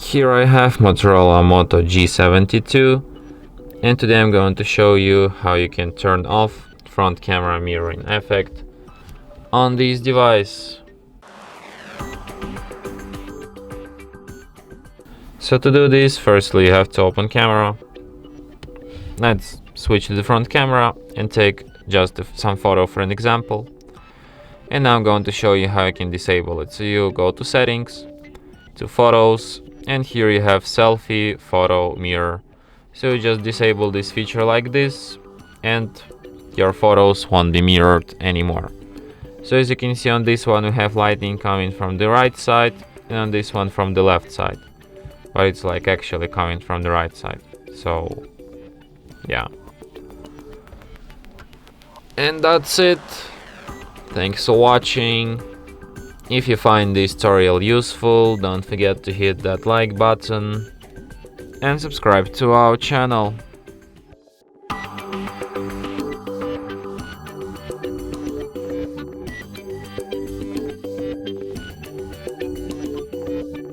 Here I have Motorola Moto G72, and today I'm going to show you how you can turn off front camera mirroring effect on this device. So to do this, firstly you have to open camera. Let's switch to the front camera and take just some photo for an example. And now I'm going to show you how you can disable it. So you go to settings, to photos, and here you have selfie, photo, mirror. So you just disable this feature like this, and your photos won't be mirrored anymore. So as you can see on this one, we have lighting coming from the right side, and on this one from the left side. But it's like actually coming from the right side. So yeah. And that's it. Thanks for watching. If you find this tutorial useful, don't forget to hit that like button and subscribe to our channel.